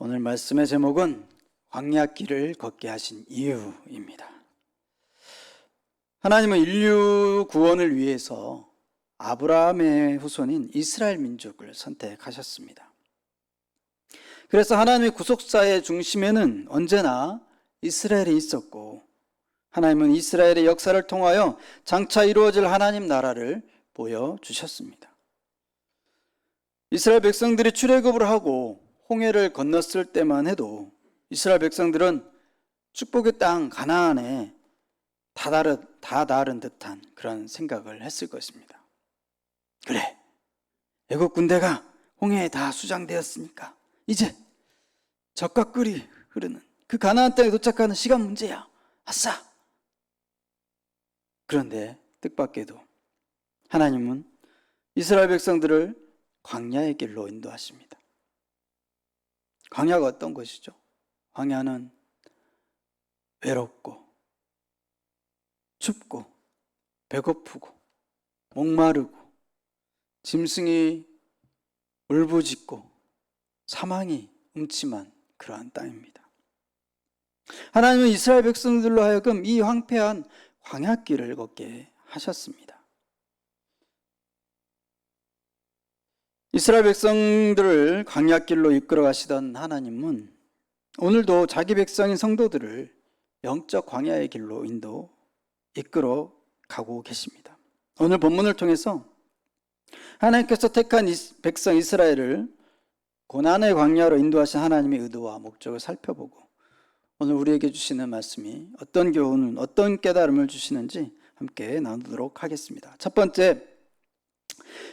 오늘 말씀의 제목은 광야길을 걷게 하신 이유입니다. 하나님은 인류 구원을 위해서 아브라함의 후손인 이스라엘 민족을 선택하셨습니다. 그래서 하나님의 구속사의 중심에는 언제나 이스라엘이 있었고, 하나님은 이스라엘의 역사를 통하여 장차 이루어질 하나님 나라를 보여주셨습니다. 이스라엘 백성들이 출애굽을 하고 홍해를 건넜을 때만 해도 이스라엘 백성들은 축복의 땅 가나안에 다다른 듯한 그런 생각을 했을 것입니다. 그래, 애국 군대가 홍해에 다 수장되었으니까 이제 적과 꿀이 흐르는 그 가나안 땅에 도착하는 시간 문제야. 아싸! 그런데 뜻밖에도 하나님은 이스라엘 백성들을 광야의 길로 인도하십니다. 광야가 어떤 것이죠? 광야는 외롭고 춥고 배고프고 목마르고 짐승이 울부짖고 사망이 음침한 그러한 땅입니다. 하나님은 이스라엘 백성들로 하여금 이 황폐한 광야길을 걷게 하셨습니다. 이스라엘 백성들을 광야길로 이끌어 가시던 하나님은 오늘도 자기 백성인 성도들을 영적 광야의 길로 이끌어 가고 계십니다. 오늘 본문을 통해서 하나님께서 택한 백성 이스라엘을 고난의 광야로 인도하신 하나님의 의도와 목적을 살펴보고 오늘 우리에게 주시는 말씀이 어떤 교훈을, 어떤 깨달음을 주시는지 함께 나누도록 하겠습니다. 첫 번째,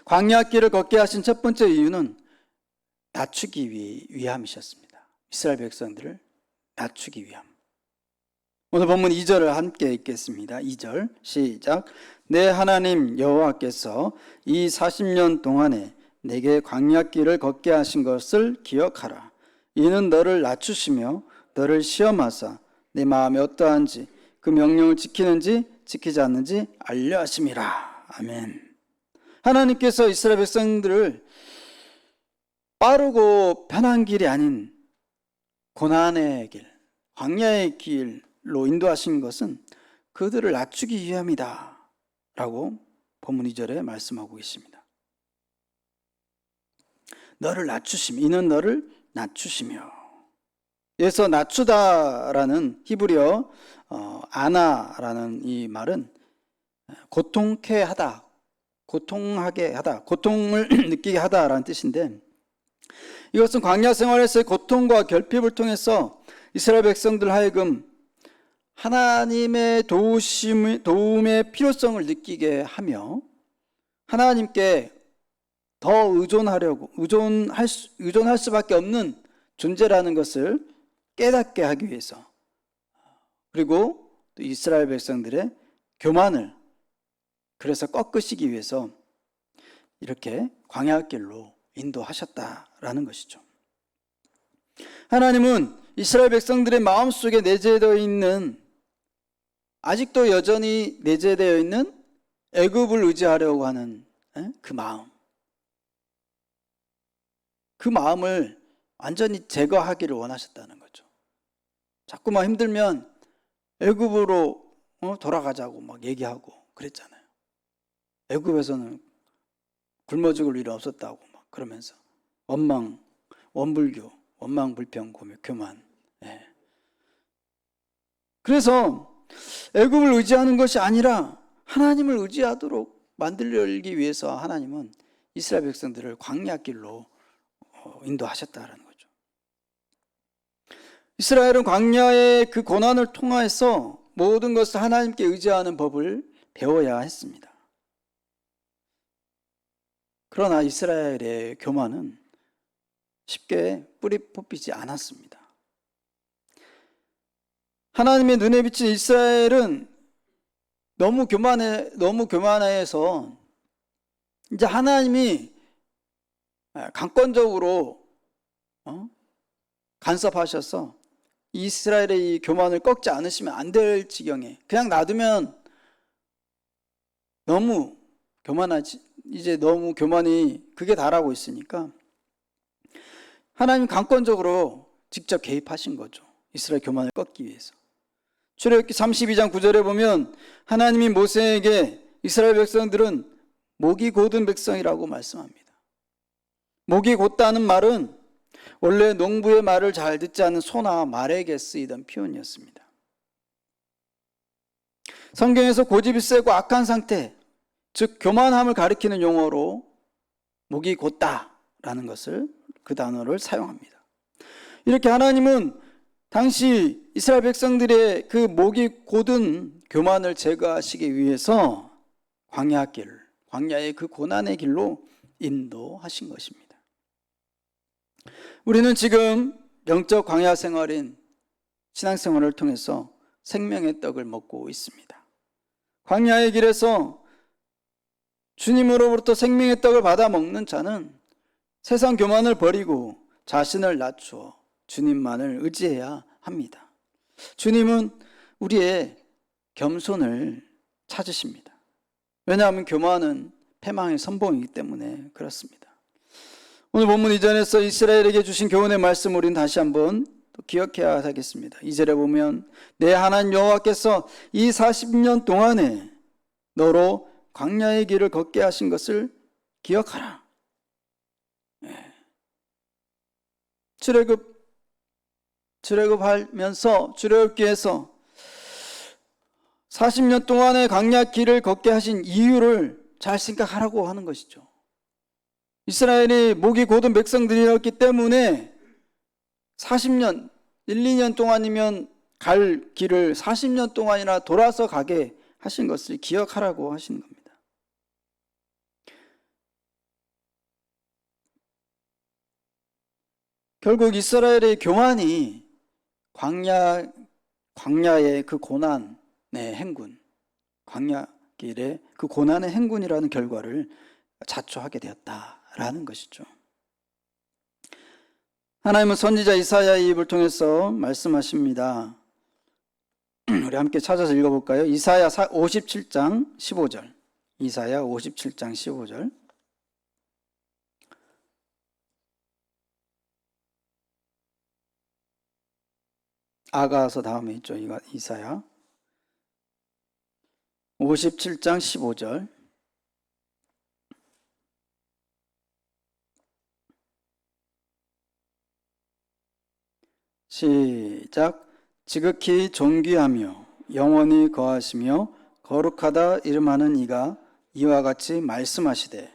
광야길을 걷게 하신 첫 번째 이유는 낮추기 위함이셨습니다. 이스라엘 백성들을 낮추기 위함. 오늘 본문 2절을 함께 읽겠습니다. 2절 시작. 내 하나님 여호와께서 이 40년 동안에 내게 광야길을 걷게 하신 것을 기억하라. 이는 너를 낮추시며 너를 시험하사 내 마음이 어떠한지 그 명령을 지키는지 지키지 않는지 알려 하심이라. 아멘. 하나님께서 이스라엘 백성들을 빠르고 편한 길이 아닌 고난의 길, 광야의 길로 인도하신 것은 그들을 낮추기 위함이다 라고 본문 2절에 말씀하고 계십니다. 너를 낮추심, 이는 너를 낮추시며. 여기서 낮추다라는 히브리어 아나라는 이 말은 고통케 하다, 고통하게 하다, 고통을 느끼게 하다라는 뜻인데, 이것은 광야 생활에서의 고통과 결핍을 통해서 이스라엘 백성들 하여금 하나님의 도움의 필요성을 느끼게 하며 하나님께 더 의존할 수밖에 없는 존재라는 것을 깨닫게 하기 위해서, 그리고 또 이스라엘 백성들의 교만을 그래서 꺾으시기 위해서 이렇게 광야길로 인도하셨다라는 것이죠. 하나님은 이스라엘 백성들의 마음속에 내재되어 있는, 아직도 여전히 내재되어 있는 애굽을 의지하려고 하는 그 마음을 완전히 제거하기를 원하셨다는 거죠. 자꾸만 힘들면 애굽으로 돌아가자고 막 얘기하고 그랬잖아요. 애굽에서는 굶어 죽을 일이 없었다고 막 그러면서 원불교, 원망불평, 교만. 그래서 애굽을 의지하는 것이 아니라 하나님을 의지하도록 만들기 위해서 하나님은 이스라엘 백성들을 광야길로 인도하셨다는 거죠. 이스라엘은 광야의 그 고난을 통해서 모든 것을 하나님께 의지하는 법을 배워야 했습니다. 그러나 이스라엘의 교만은 쉽게 뿌리 뽑히지 않았습니다. 하나님의 눈에 비친 이스라엘은 너무 교만해서 이제 하나님이 강권적으로 간섭하셔서 이스라엘의 이 교만을 꺾지 않으시면 안 될 지경에, 그냥 놔두면 너무 교만이 극에 달하고 있으니까 하나님 강권적으로 직접 개입하신 거죠. 이스라엘 교만을 꺾기 위해서. 출애굽기 32장 9절에 보면 하나님이 모세에게 이스라엘 백성들은 목이 곧은 백성이라고 말씀합니다. 목이 곧다는 말은 원래 농부의 말을 잘 듣지 않는 소나 말에게 쓰이던 표현이었습니다. 성경에서 고집이 세고 악한 상태, 즉 교만함을 가리키는 용어로 목이 곧다라는 것을, 그 단어를 사용합니다. 이렇게 하나님은 당시 이스라엘 백성들의 그 목이 곧은 교만을 제거하시기 위해서 광야의 그 고난의 길로 인도하신 것입니다. 우리는 지금 영적 광야 생활인 신앙생활을 통해서 생명의 떡을 먹고 있습니다. 광야의 길에서 주님으로부터 생명의 떡을 받아 먹는 자는 세상 교만을 버리고 자신을 낮추어 주님만을 의지해야 합니다. 주님은 우리의 겸손을 찾으십니다. 왜냐하면 교만은 패망의 선봉이기 때문에 그렇습니다. 오늘 본문 이전에서 이스라엘에게 주신 교훈의 말씀을 우리는 다시 한번 기억해야 하겠습니다. 2절에 보면 내 하나님 여호와께서 이 40년 동안에 너로 광야의 길을 걷게 하신 것을 기억하라. 출애굽하면서 출애굽기에서 40년 동안의 광야 길을 걷게 하신 이유를 잘 생각하라고 하는 것이죠. 이스라엘이 목이 곧은 백성들이었기 때문에 40년, 1, 2년 동안이면 갈 길을 40년 동안이나 돌아서 가게 하신 것을 기억하라고 하시는 겁니다. 결국 이스라엘의 교만이 광야의 그 고난의 행군, 광야 길의 그 고난의 행군이라는 결과를 자초하게 되었다라는 것이죠. 하나님은 선지자 이사야의 입을 통해서 말씀하십니다. 우리 함께 찾아서 읽어볼까요? 이사야 57장 15절. 이사야 57장 15절. 아가서 다음에 있죠. 이사야 57장 15절. 시작. 지극히 존귀하며 영원히 거하시며 거룩하다 이름하는 이가 이와 같이 말씀하시되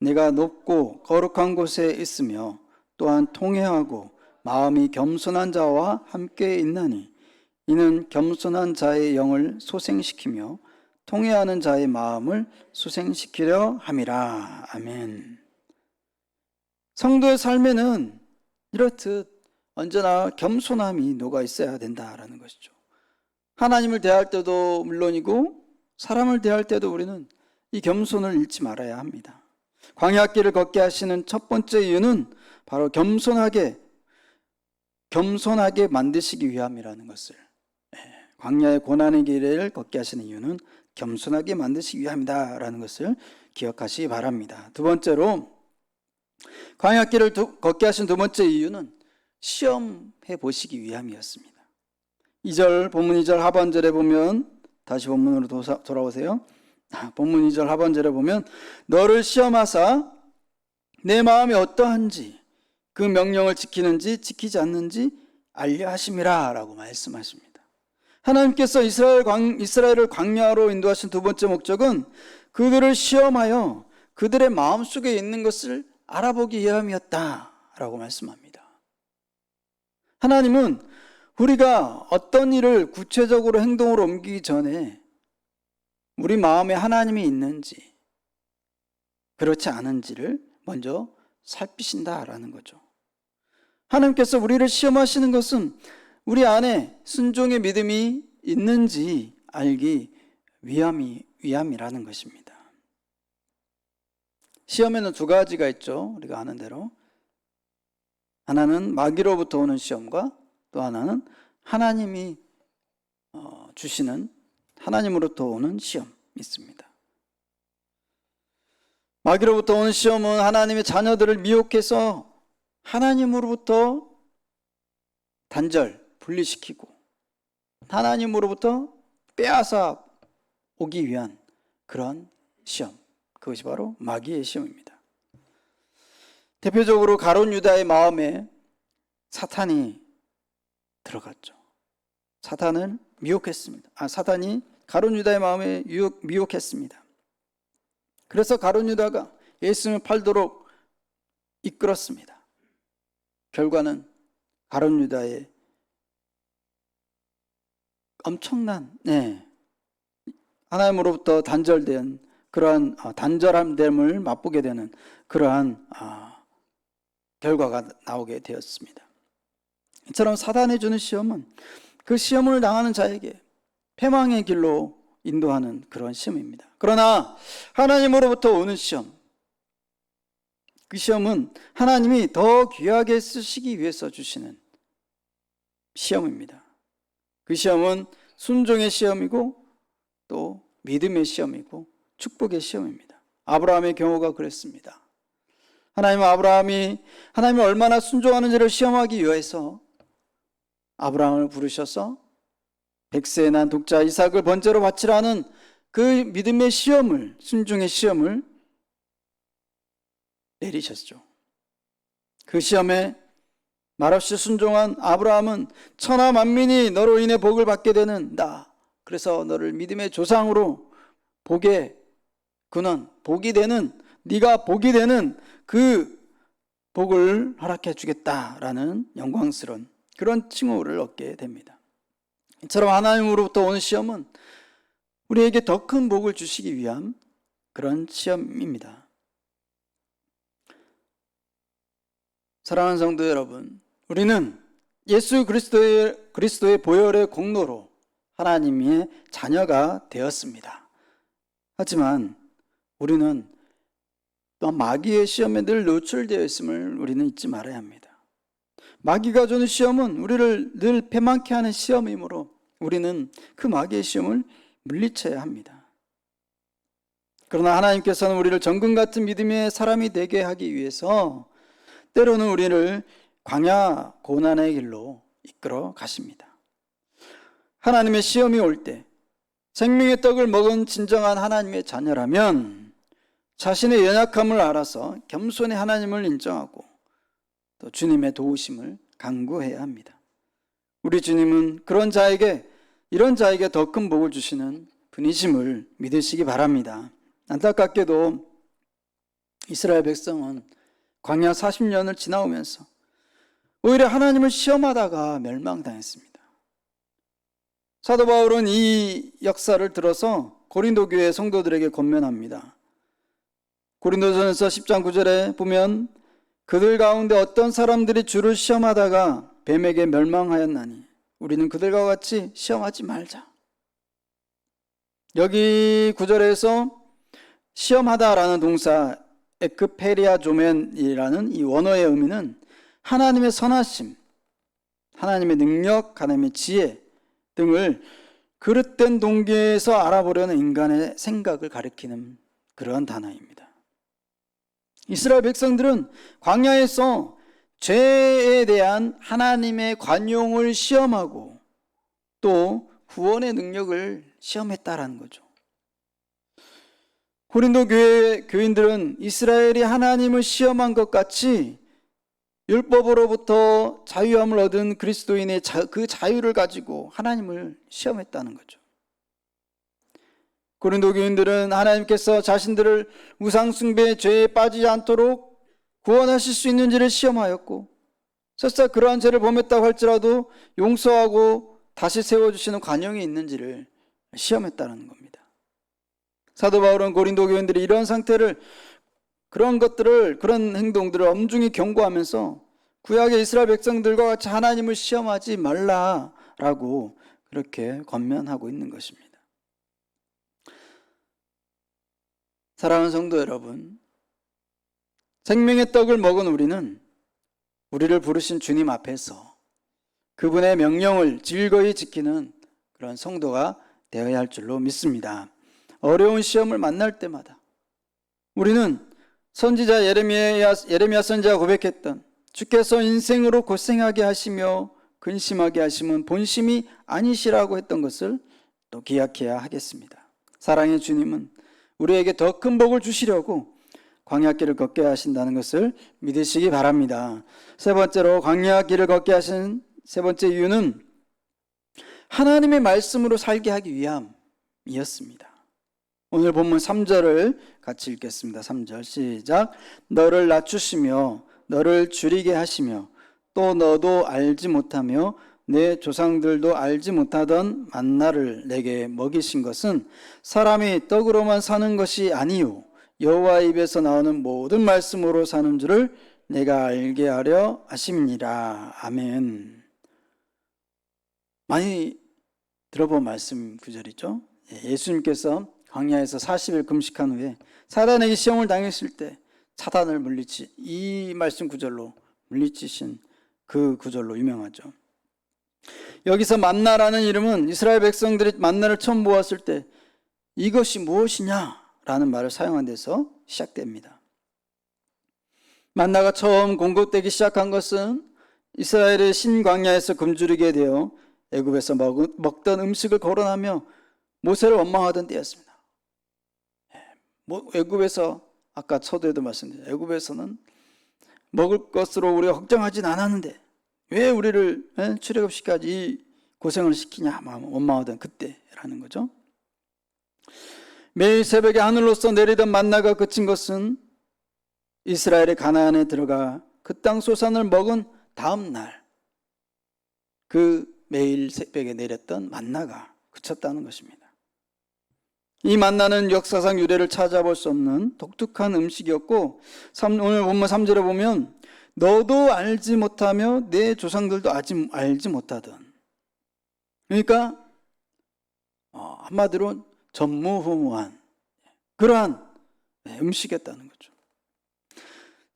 내가 높고 거룩한 곳에 있으며 또한 통회하고 마음이 겸손한 자와 함께 있나니 이는 겸손한 자의 영을 소생시키며 통회하는 자의 마음을 소생시키려 함이라. 아멘. 성도의 삶에는 이렇듯 언제나 겸손함이 녹아 있어야 된다라는 것이죠. 하나님을 대할 때도 물론이고 사람을 대할 때도 우리는 이 겸손을 잃지 말아야 합니다. 광야길을 걷게 하시는 첫 번째 이유는 바로 겸손하게 만드시기 위함이라는 것을, 광야의 고난의 길을 걷게 하시는 이유는 겸손하게 만드시기 위함이다라는 것을 기억하시기 바랍니다. 두 번째로 광야길을 걷게 하신 두 번째 이유는 시험해 보시기 위함이었습니다. 2절, 본문 2절 하반절에 보면, 다시 본문으로 돌아오세요. 본문 2절 하반절에 보면 너를 시험하사 내 마음이 어떠한지 그 명령을 지키는지 지키지 않는지 알려 하심이라 라고 말씀하십니다. 하나님께서 이스라엘을 광야로 인도하신 두 번째 목적은 그들을 시험하여 그들의 마음속에 있는 것을 알아보기 위함이었다라고 말씀합니다. 하나님은 우리가 어떤 일을 구체적으로 행동으로 옮기기 전에 우리 마음에 하나님이 있는지 그렇지 않은지를 먼저 살피신다라는 거죠. 하나님께서 우리를 시험하시는 것은 우리 안에 순종의 믿음이 있는지 알기 위함이라는 것입니다. 시험에는 두 가지가 있죠. 우리가 아는 대로. 하나는 마귀로부터 오는 시험과 또 하나는 하나님이 주시는 하나님으로부터 오는 시험이 있습니다. 마귀로부터 오는 시험은 하나님의 자녀들을 미혹해서 하나님으로부터 단절, 분리시키고 하나님으로부터 빼앗아 오기 위한 그런 시험, 그것이 바로 마귀의 시험입니다. 대표적으로 가룟 유다의 마음에 사탄이 들어갔죠. 사탄을 미혹했습니다. 사탄이 가룟 유다의 마음에 미혹했습니다. 그래서 가룟 유다가 예수님을 팔도록 이끌었습니다. 결과는 가룟 유다의 엄청난 하나님으로부터 단절된 그러한 단절함됨을 맛보게 되는 그러한 결과가 나오게 되었습니다. 이처럼 사단이 주는 시험은 그 시험을 당하는 자에게 패망의 길로 인도하는 그런 시험입니다. 그러나 하나님으로부터 오는 시험, 그 시험은 하나님이 더 귀하게 쓰시기 위해서 주시는 시험입니다. 그 시험은 순종의 시험이고 또 믿음의 시험이고 축복의 시험입니다. 아브라함의 경우가 그랬습니다. 하나님을 얼마나 순종하는지를 시험하기 위해서 아브라함을 부르셔서 백세에 난 독자 이삭을 번제로 바치라는 그 믿음의 시험을, 순종의 시험을 내리셨죠. 그 시험에 말없이 순종한 아브라함은 천하 만민이 너로 인해 복을 받게 되는 그래서 너를 믿음의 조상으로 복이 되는, 네가 복이 되는 그 복을 허락해 주겠다라는 영광스러운 그런 칭호를 얻게 됩니다. 이처럼 하나님으로부터 오는 시험은 우리에게 더 큰 복을 주시기 위한 그런 시험입니다. 사랑하는 성도 여러분, 우리는 예수 그리스도의 보혈의 공로로 하나님의 자녀가 되었습니다. 하지만 우리는 또 마귀의 시험에 늘 노출되어 있음을 우리는 잊지 말아야 합니다. 마귀가 주는 시험은 우리를 늘 패망케 하는 시험이므로 우리는 그 마귀의 시험을 물리쳐야 합니다. 그러나 하나님께서는 우리를 정금 같은 믿음의 사람이 되게 하기 위해서 때로는 우리를 광야 고난의 길로 이끌어 가십니다. 하나님의 시험이 올 때 생명의 떡을 먹은 진정한 하나님의 자녀라면 자신의 연약함을 알아서 겸손히 하나님을 인정하고 또 주님의 도우심을 간구해야 합니다. 우리 주님은 이런 자에게 더 큰 복을 주시는 분이심을 믿으시기 바랍니다. 안타깝게도 이스라엘 백성은 광야 40년을 지나오면서 오히려 하나님을 시험하다가 멸망당했습니다. 사도 바울은 이 역사를 들어서 고린도 교회 성도들에게 권면합니다. 고린도전서 10장 9절에 보면 그들 가운데 어떤 사람들이 주를 시험하다가 뱀에게 멸망하였나니 우리는 그들과 같이 시험하지 말자. 여기 9절에서 시험하다라는 동사 에크페리아조멘이라는 이 원어의 의미는 하나님의 선하심, 하나님의 능력, 하나님의 지혜 등을 그릇된 동기에서 알아보려는 인간의 생각을 가리키는 그러한 단어입니다. 이스라엘 백성들은 광야에서 죄에 대한 하나님의 관용을 시험하고 또 구원의 능력을 시험했다라는 거죠. 고린도 교회 교인들은 이스라엘이 하나님을 시험한 것 같이 율법으로부터 자유함을 얻은 그리스도인의 그 자유를 가지고 하나님을 시험했다는 거죠. 고린도 교인들은 하나님께서 자신들을 우상숭배의 죄에 빠지지 않도록 구원하실 수 있는지를 시험하였고 설사 그러한 죄를 범했다고 할지라도 용서하고 다시 세워주시는 관용이 있는지를 시험했다는 겁니다. 사도 바울은 고린도 교인들이 이런 상태를 그런 행동들을 엄중히 경고하면서 구약의 이스라엘 백성들과 같이 하나님을 시험하지 말라라고 그렇게 권면하고 있는 것입니다. 사랑하는 성도 여러분, 생명의 떡을 먹은 우리는 우리를 부르신 주님 앞에서 그분의 명령을 즐거이 지키는 그런 성도가 되어야 할 줄로 믿습니다. 어려운 시험을 만날 때마다 우리는 선지자 예레미야 선지자가 고백했던 주께서 인생으로 고생하게 하시며 근심하게 하심은 본심이 아니시라고 했던 것을 또 기억해야 하겠습니다. 사랑의 주님은 우리에게 더 큰 복을 주시려고 광야길을 걷게 하신다는 것을 믿으시기 바랍니다. 세 번째로 광야길을 걷게 하신 세 번째 이유는 하나님의 말씀으로 살게 하기 위함이었습니다. 오늘 본문 3절을 같이 읽겠습니다. 3절 시작. 너를 낮추시며 너를 줄이게 하시며 또 너도 알지 못하며 내 조상들도 알지 못하던 만나를 내게 먹이신 것은 사람이 떡으로만 사는 것이 아니요 여호와 입에서 나오는 모든 말씀으로 사는 줄을 내가 알게 하려 하심이니라. 아멘. 많이 들어본 말씀 구절이죠. 예수님께서 광야에서 40일 금식한 후에 사단에게 시험을 당했을 때 사단을 이 말씀 구절로 물리치신 그 구절로 유명하죠. 여기서 만나라는 이름은 이스라엘 백성들이 만나를 처음 보았을 때 이것이 무엇이냐라는 말을 사용한 데서 시작됩니다. 만나가 처음 공급되기 시작한 것은 이스라엘의 신광야에서 굶주리게 되어 애굽에서 먹던 음식을 거론하며 모세를 원망하던 때였습니다. 애굽에서 아까 서두에도 말씀드렸죠. 애굽에서는 먹을 것으로 우리가 걱정하진 않았는데 왜 우리를 출애굽시까지 이 고생을 시키냐 원망하던 그때라는 거죠. 매일 새벽에 하늘로서 내리던 만나가 그친 것은 이스라엘의 가나안에 들어가 그 땅 소산을 먹은 다음 날 그 매일 새벽에 내렸던 만나가 그쳤다는 것입니다. 이 만나는 역사상 유래를 찾아볼 수 없는 독특한 음식이었고 오늘 본문 3절에 보면 너도 알지 못하며 내 조상들도 알지 못하던, 그러니까 한마디로 전무후무한 그러한 음식이었다는 거죠.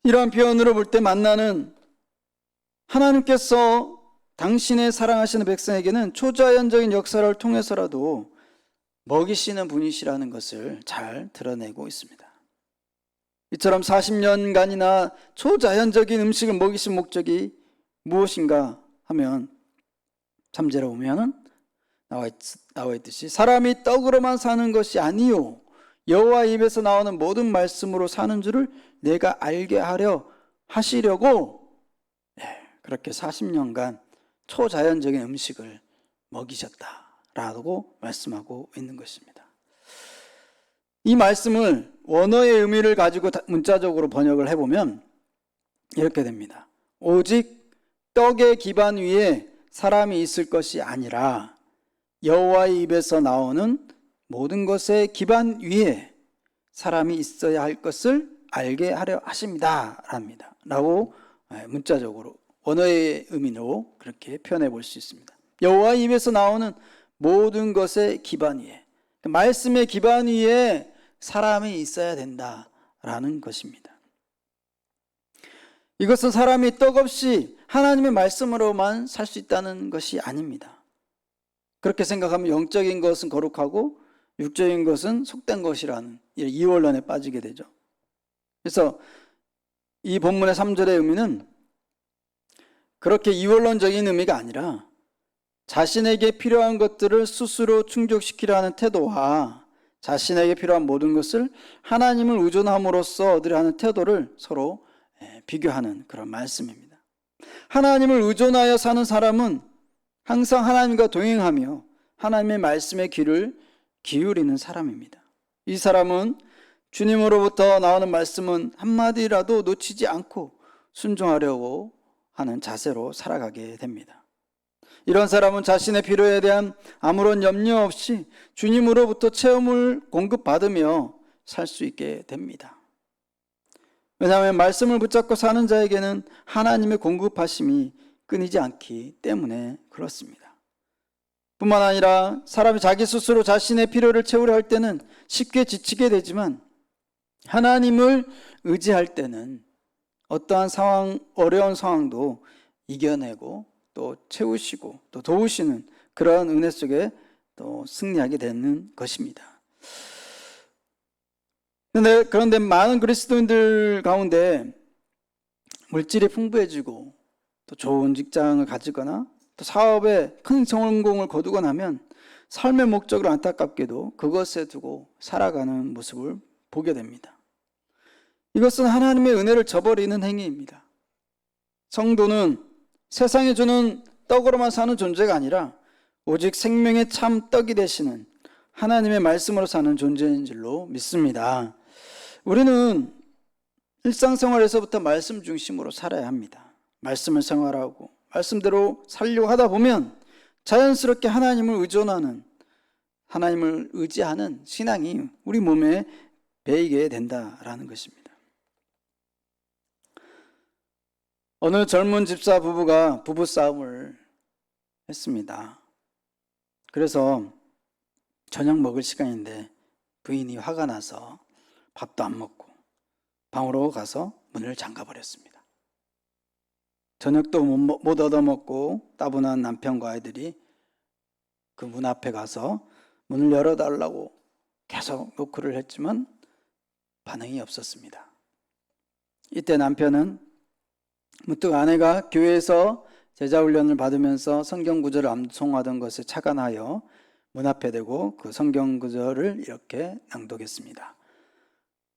이러한 표현으로 볼 때 만나는 하나님께서 당신의 사랑하시는 백성에게는 초자연적인 역사를 통해서라도 먹이시는 분이시라는 것을 잘 드러내고 있습니다. 이처럼 40년간이나 초자연적인 음식을 먹이신 목적이 무엇인가 하면 3절에 보면 나와 있듯이 사람이 떡으로만 사는 것이 아니요 여호와 입에서 나오는 모든 말씀으로 사는 줄을 내가 알게 하려 하시려고 그렇게 40년간 초자연적인 음식을 먹이셨다라고 말씀하고 있는 것입니다. 이 말씀을 원어의 의미를 가지고 문자적으로 번역을 해보면 이렇게 됩니다. 오직 떡의 기반 위에 사람이 있을 것이 아니라 여호와의 입에서 나오는 모든 것의 기반 위에 사람이 있어야 할 것을 알게 하려 하십니다. 라고 문자적으로 원어의 의미로 그렇게 표현해 볼 수 있습니다. 여호와의 입에서 나오는 모든 것의 기반 위에, 말씀의 기반 위에 사람이 있어야 된다라는 것입니다. 이것은 사람이 떡 없이 하나님의 말씀으로만 살 수 있다는 것이 아닙니다. 그렇게 생각하면 영적인 것은 거룩하고 육적인 것은 속된 것이라는 이원론에 빠지게 되죠. 그래서 이 본문의 3절의 의미는 그렇게 이원론적인 의미가 아니라 자신에게 필요한 것들을 스스로 충족시키려 하는 태도와 자신에게 필요한 모든 것을 하나님을 의존함으로써 얻으려 하는 태도를 서로 비교하는 그런 말씀입니다. 하나님을 의존하여 사는 사람은 항상 하나님과 동행하며 하나님의 말씀에 귀를 기울이는 사람입니다. 이 사람은 주님으로부터 나오는 말씀은 한마디라도 놓치지 않고 순종하려고 하는 자세로 살아가게 됩니다. 이런 사람은 자신의 필요에 대한 아무런 염려 없이 주님으로부터 체험을 공급받으며 살 수 있게 됩니다. 왜냐하면 말씀을 붙잡고 사는 자에게는 하나님의 공급하심이 끊이지 않기 때문에 그렇습니다. 뿐만 아니라 사람이 자기 스스로 자신의 필요를 채우려 할 때는 쉽게 지치게 되지만 하나님을 의지할 때는 어떠한 어려운 상황도 이겨내고 또 채우시고 또 도우시는 그러한 은혜 속에 또 승리하게 되는 것입니다. 그런데 많은 그리스도인들 가운데 물질이 풍부해지고 또 좋은 직장을 가지거나 또 사업에 큰 성공을 거두고 나면 삶의 목적을 안타깝게도 그것에 두고 살아가는 모습을 보게 됩니다. 이것은 하나님의 은혜를 저버리는 행위입니다. 성도는 세상에 주는 떡으로만 사는 존재가 아니라 오직 생명의 참 떡이 되시는 하나님의 말씀으로 사는 존재인 줄로 믿습니다. 우리는 일상생활에서부터 말씀 중심으로 살아야 합니다. 말씀을 생활하고 말씀대로 살려고 하다 보면 자연스럽게 하나님을 의존하는, 하나님을 의지하는 신앙이 우리 몸에 배이게 된다라는 것입니다. 어느 젊은 집사 부부가 부부싸움을 했습니다. 그래서 저녁 먹을 시간인데 부인이 화가 나서 밥도 안 먹고 방으로 가서 문을 잠가버렸습니다. 저녁도 못 얻어먹고 따분한 남편과 아이들이 그 문 앞에 가서 문을 열어달라고 계속 노크를 했지만 반응이 없었습니다. 이때 남편은 문득 아내가 교회에서 제자훈련을 받으면서 성경구절을 암송하던 것에 착안하여 문 앞에 대고 그 성경구절을 이렇게 낭독했습니다.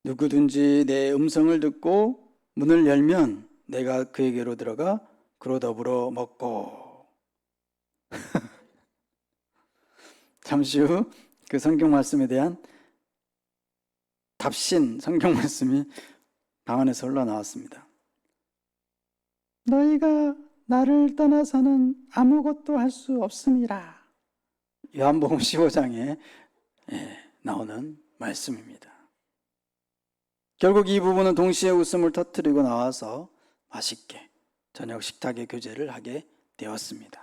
누구든지 내 음성을 듣고 문을 열면 내가 그에게로 들어가 그로 더불어 먹고. 잠시 후 그 성경 말씀에 대한 답신 성경 말씀이 방 안에서 흘러나왔습니다. 너희가 나를 떠나서는 아무것도 할 수 없음이라. 요한복음 15장에 나오는 말씀입니다. 결국 이 부부는 동시에 웃음을 터뜨리고 나와서 맛있게 저녁 식탁의 교제를 하게 되었습니다.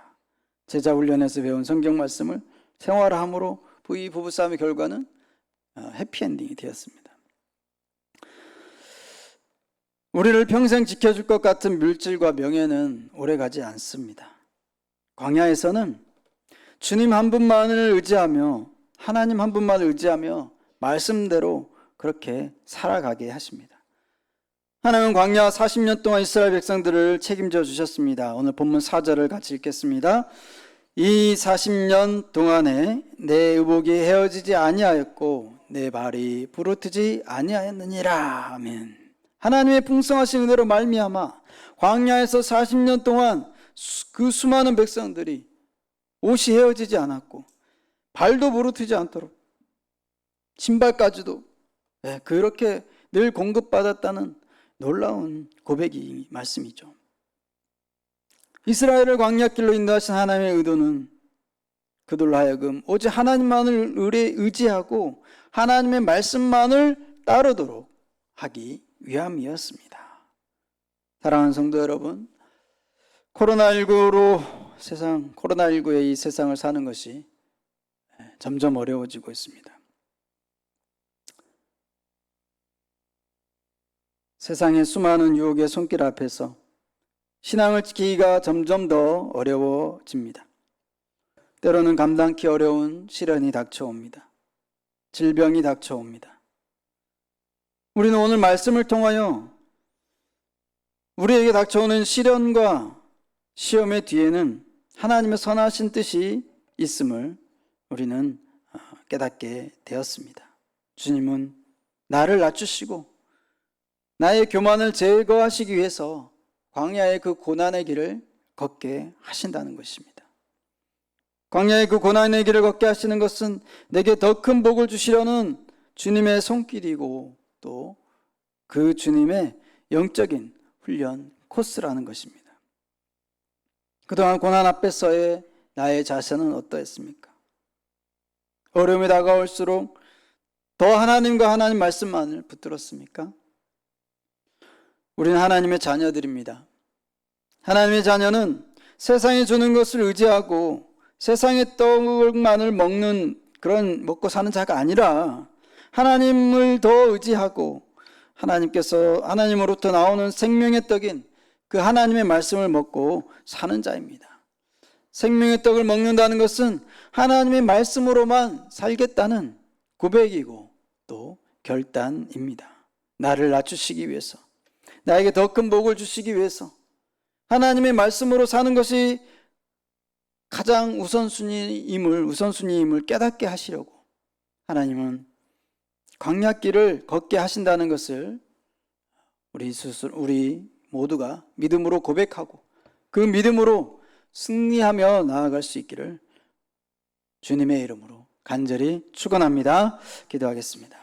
제자훈련에서 배운 성경 말씀을 생활함으로 이 부부싸움의 결과는 해피엔딩이 되었습니다. 우리를 평생 지켜줄 것 같은 물질과 명예는 오래가지 않습니다. 광야에서는 주님 한 분만을 의지하며, 하나님 한 분만을 의지하며 말씀대로 그렇게 살아가게 하십니다. 하나님은 광야 40년 동안 이스라엘 백성들을 책임져 주셨습니다. 오늘 본문 4절을 같이 읽겠습니다. 이 40년 동안에 내 의복이 헤어지지 아니하였고 내 발이 부르트지 아니하였느니라. 아멘. 하나님의 풍성하신 은혜로 말미암아 광야에서 40년 동안 그 수많은 백성들이 옷이 헤어지지 않았고 발도 부르트지 않도록 신발까지도 그렇게 늘 공급받았다는 놀라운 고백이 말씀이죠. 이스라엘을 광야길로 인도하신 하나님의 의도는 그들로 하여금 오직 하나님만을 의지하고 하나님의 말씀만을 따르도록 하기 위함이었습니다. 사랑하는 성도 여러분, 코로나19의 이 세상을 사는 것이 점점 어려워지고 있습니다. 세상의 수많은 유혹의 손길 앞에서 신앙을 지키기가 점점 더 어려워집니다. 때로는 감당하기 어려운 시련이 닥쳐옵니다. 질병이 닥쳐옵니다. 우리는 오늘 말씀을 통하여 우리에게 닥쳐오는 시련과 시험의 뒤에는 하나님의 선하신 뜻이 있음을 우리는 깨닫게 되었습니다. 주님은 나를 낮추시고 나의 교만을 제거하시기 위해서 광야의 그 고난의 길을 걷게 하신다는 것입니다. 광야의 그 고난의 길을 걷게 하시는 것은 내게 더 큰 복을 주시려는 주님의 손길이고 또 그 주님의 영적인 훈련 코스라는 것입니다. 그동안 고난 앞에서의 나의 자세는 어떠했습니까? 어려움이 다가올수록 더 하나님과 하나님 말씀만을 붙들었습니까? 우리는 하나님의 자녀들입니다. 하나님의 자녀는 세상이 주는 것을 의지하고 세상의 떡만을 먹고 사는 자가 아니라 하나님을 더 의지하고 하나님으로부터 나오는 생명의 떡인 그 하나님의 말씀을 먹고 사는 자입니다. 생명의 떡을 먹는다는 것은 하나님의 말씀으로만 살겠다는 고백이고 또 결단입니다. 나를 낮추시기 위해서, 나에게 더 큰 복을 주시기 위해서 하나님의 말씀으로 사는 것이 가장 우선순위임을 깨닫게 하시려고 하나님은 광야길을 걷게 하신다는 것을 우리 모두가 믿음으로 고백하고 그 믿음으로 승리하며 나아갈 수 있기를 주님의 이름으로 간절히 축원합니다. 기도하겠습니다.